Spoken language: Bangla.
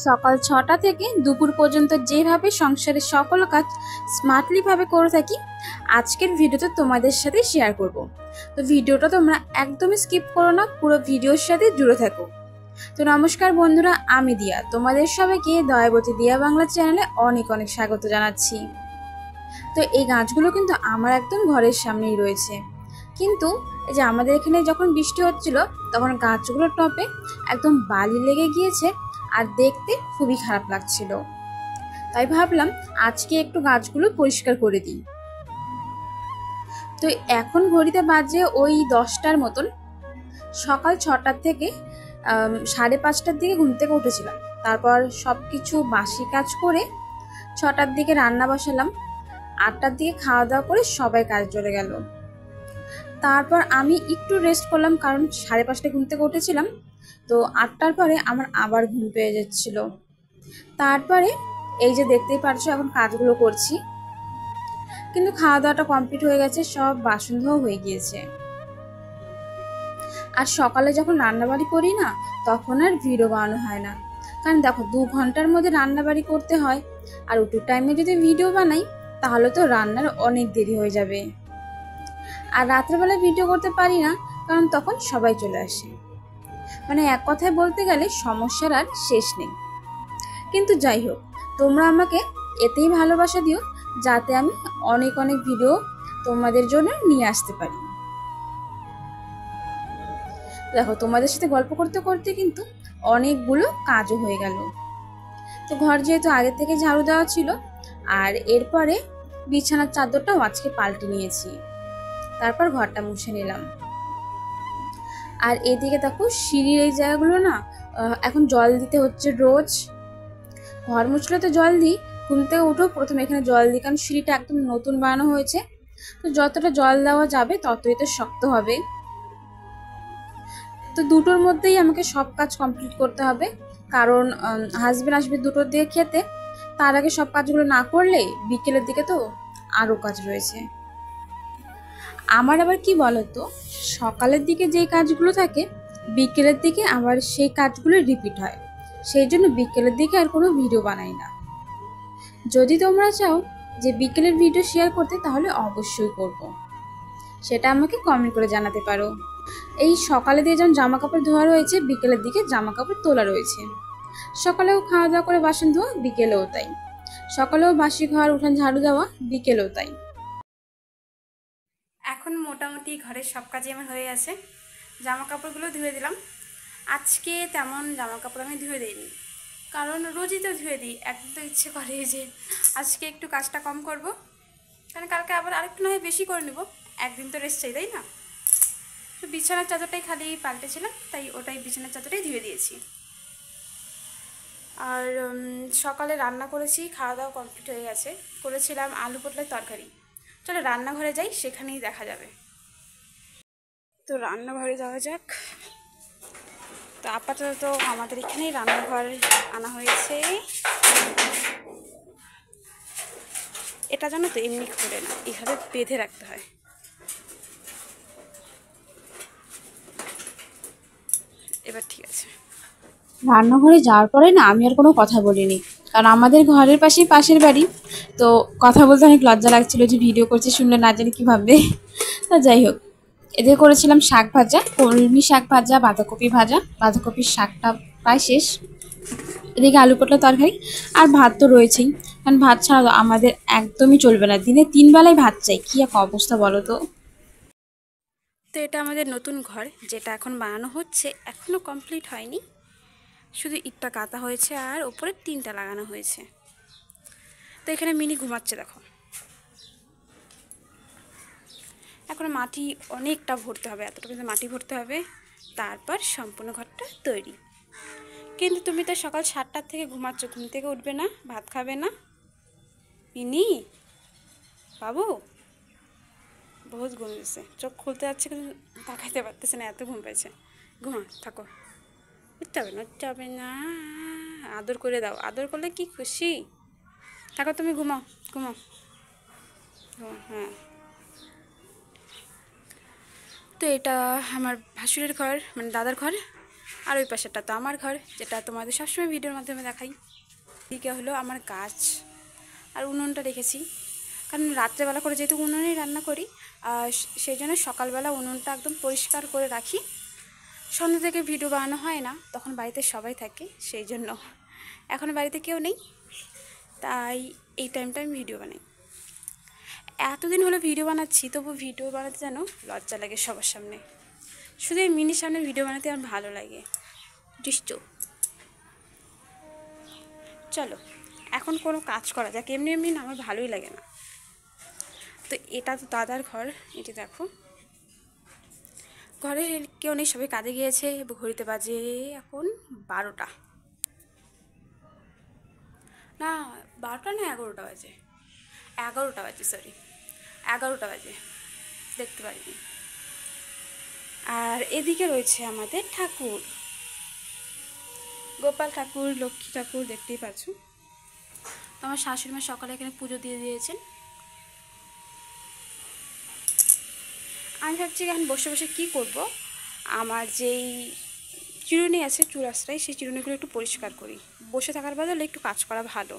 সকাল ৬টা থেকে দুপুর পর্যন্ত যেভাবে সংসারের সকল কাজ স্মার্টলি ভাবে করে থাকি, আজকের ভিডিওতে তোমাদের সাথে শেয়ার করব। তো ভিডিওটা তোমরা একদমই স্কিপ করো না, পুরো ভিডিওর সাথে জুড়ে থাকো। তো নমস্কার বন্ধুরা, আমি দিয়া, তোমাদের সবাইকে দয়াবতী দিয়া বাংলা চ্যানেলে অনেক অনেক স্বাগত জানাচ্ছি। তো এই গাছগুলো কিন্তু আমার একদম ঘরের সামনেই রয়েছে, কিন্তু এই যে আমাদের এখানে যখন বৃষ্টি হচ্ছিল তখন গাছগুলোর টপে একদম বালি লেগে গিয়েছে আর দেখতে খুবই খারাপ লাগছিল। তাই ভাবলাম আজকে একটু গাছগুলো পরিষ্কার করে দিই। তো এখন ঘড়িতে বাজে ওই 10টার মতন। সকাল 6টার থেকে 5:30টার দিকে ঘুম থেকে উঠেছিলাম। তারপর সব কিছু বাসি কাজ করে 6টার দিকে রান্না বসালাম। 8টার দিকে খাওয়া দাওয়া করে সবাই কাজ চলে গেল। তারপর আমি একটু রেস্ট করলাম, কারণ 5:30টায় ঘুম থেকে উঠেছিলাম। তো 8টার পরে আমার আবার ঘুম পেয়ে যাচ্ছিল। তারপরে এই যে দেখতেই পারছো এখন কাজগুলো করছি, কিন্তু খাওয়া দাওয়াটা কমপ্লিট হয়ে গেছে, সব বাসন ধোয়া হয়ে গিয়েছে। আর সকালে যখন রান্নাবাড়ি করি না, তখন আর ভিডিও বানানো হয় না, কারণ দেখো 2 ঘন্টার মধ্যে রান্নাবাড়ি করতে হয়। আর ওটু টাইমে যদি ভিডিও বানাই তাহলে তো রান্নার অনেক দেরি হয়ে যাবে। আর রাত্রেবেলা ভিডিও করতে পারি না, কারণ তখন সবাই চলে আসে। মানে এক কথায় বলতে গেলে সমস্যার আর শেষ নেই। কিন্তু যাই হোক, তোমরা আমাকে এতেই ভালোবাসা দিও, যাতে আমি অনেক অনেক ভিডিও তোমাদের জন্য নিয়ে আসতে পারি। দেখো, তোমাদের সাথে গল্প করতে করতে কিন্তু অনেকগুলো কাজও হয়ে গেল। তো ঘর যেহেতু আগে থেকে ঝাড়ু দেওয়া ছিল, আর এরপরে বিছানার চাদরটাও আজকে পাল্টে নিয়েছি। তারপর ঘরটা মুছে নিলাম। আর এদিকে দেখো, সিঁড়ির এই জায়গাগুলো না এখন জল দিতে হচ্ছে রোজ। ঘর মুছলে তো জল দিই, ঘুম থেকে উঠেও প্রথমে এখানে জল দিই, কারণ সিঁড়িটা একদম নতুন বানানো হয়েছে। তো যতটা জল দেওয়া যাবে ততই তো শক্ত হবে। তো দুটোর মধ্যেই আমাকে সব কাজ কমপ্লিট করতে হবে, কারণ হাজবেন্ড আসবে 2টোর দিকে খেতে। তার আগে সব কাজগুলো না করলে বিকেলের দিকে তো আরও কাজ রয়েছে। আমার আবার কি বলতো, সকালের দিকে যেই কাজগুলো থাকে বিকেলের দিকে আবার সেই কাজগুলো রিপিট হয়। সেই জন্য বিকেলের দিকে আর কোনো ভিডিও বানাই না। যদি তোমরা চাও যে বিকেলের ভিডিও শেয়ার করতে, তাহলে অবশ্যই করব, সেটা আমাকে কমেন্ট করে জানাতে পারো। এই সকালে দিয়ে যেমন জামা কাপড় ধোয়া রয়েছে, বিকেলের দিকে জামা কাপড় তোলা রয়েছে। সকালেও খাওয়া দাওয়া করে বাসন ধোয়া, বিকেলেও তাই। সকালেও বাসি ঘর উঠান ঝাড়ু দেওয়া, বিকেলেও তাই। এখন মোটামুটি ঘরের সব কাজই আমার হয়ে গেছে। জামা কাপড়গুলো ধুয়ে দিলাম। আজকে তেমন জামা কাপড় আমি ধুয়ে দিইনি, কারণ রোজই তো ধুয়ে দিই। একদিন তো ইচ্ছে করে যে আজকে একটু কাজটা কম করব, কারণ কালকে আবার আরেকটু না হয় বেশি করে নেব। একদিন তো রেস্ট চাই, তাই না? তো বিছানার চাদরটাই খালি পাল্টেছিলাম, তাই ওটাই বিছানার চাদরটাই ধুয়ে দিয়েছি। আর সকালে রান্না করেছি, খাওয়া দাওয়া কমপ্লিট হয়ে গেছে। করেছিলাম আলু পটলের তরকারি। চলো রান্নাঘরে যাই, সেখানেই দেখা যাবে। তো রান্নাঘরে যাওয়া যাক। তো আপাতত আমাদের এখানেই রান্নাঘর আনা হয়েছে। এটা জানো তো এমনি করে না, এইভাবে বেঁধে রাখতে হয়। এবার ঠিক আছে। রান্নাঘরে যাওয়ার পরে না আমি আর কোনো কথা বলিনি, কারণ আমাদের ঘরের পাশেই পাশের বাড়ি। তো কথা বলতে অনেক লজ্জা লাগছিল, যে ভিডিও করছে শুনলে না জানি কী ভাববে। তা যাই হোক, এদের করেছিলাম শাক ভাজা, কলমি শাক ভাজা, বাঁধাকপি ভাজা। বাঁধাকপির শাকটা প্রায় শেষ। এদিকে আলু পটলের তরকারি, আর ভাত তো রয়েছেই, কারণ ভাত ছাড়া আমাদের একদমই চলবে না। দিনে 3 বেলায় ভাত চাই, কী এক অবস্থা বলো তো। তো এটা আমাদের নতুন ঘর, যেটা এখন বানানো হচ্ছে, এখনও কমপ্লিট হয়নি। শুধু ইটটা কাটা হয়েছে আর উপরে টিনটা লাগানো হয়েছে। তো এখানে মিনি ঘুমাচ্ছে, দেখো। এখন মাটি অনেকটা ভরতে হবে, এতটা কিন্তু মাটি ভরতে হবে, তারপর সম্পূর্ণ ঘরটা তৈরি। কিন্তু তুমি তো সকাল 7টার থেকে ঘুমাচ্ছ, ঘুম থেকে উঠবে না, ভাত খাবে না? মিনি বাবু বহুত ঘুম পেয়েছে, চোখ খুলতে যাচ্ছে কিন্তু তাকাইতে পারতেছে না, এত ঘুম পেয়েছে। ঘুমা, থাকো। উঠতে হবে না, উঠতে হবে না। আদর করে দাও, আদর করলে কি খুশি। থাকো, তুমি ঘুমাও, ঘুমাও। হ্যাঁ। তো এটা আমার ভাসুরের ঘর, মানে দাদার ঘর। আর ওই পাশেরটা তো আমার ঘর, যেটা তোমাদের সবসময় ভিডিওর মাধ্যমে দেখাই। এদিকে হলো আমার গাছ, আর উনুনটা রেখেছি, কারণ রাত্রেবেলা করে যেহেতু উনুনেই রান্না করি, সেই জন্য সকালবেলা উনুনটা একদম পরিষ্কার করে রাখি। সন্ধ্যা থেকে ভিডিও বানানো হয় না, তখন বাড়িতে সবাই থাকে, সেই জন্য। এখন বাড়িতে কেউ নেই, তাই এই টাইমটা আমি ভিডিও বানাই। এতদিন হলো ভিডিও বানাচ্ছি, তবু ভিডিও বানাতে যেন লজ্জা লাগে সবার সামনে। শুধু এই মিনির সামনে ভিডিও বানাতে আমার ভালো লাগে। ডিস্টো, চলো এখন কোনো কাজ করা যাক। এমনি এমনি না আমার ভালোই লাগে না। তো এটা তো দাদার ঘর, এটি দেখো। ঘরে কেউ নেই, সবাই কাজে গিয়েছে। ঘড়িতে বাজে এখন 12টা, না 12টা না 11টা বাজে, 11টা বাজে, সরি 11টা বাজে, দেখতে পারিনি। আর এদিকে রয়েছে আমাদের ঠাকুর, গোপাল ঠাকুর, লক্ষ্মী ঠাকুর, দেখতেই পাচ্ছ। আমার শাশুড়ি মা সকালে এখানে পুজো দিয়ে দিয়েছেন। আমি ভাবছি এখন বসে বসে কী করব, আমার যেই চিরুনি আছে চুল আশ্রয়, সেই চিরুনিগুলো একটু পরিষ্কার করি। বসে থাকার বদলে একটু কাজ করা ভালো।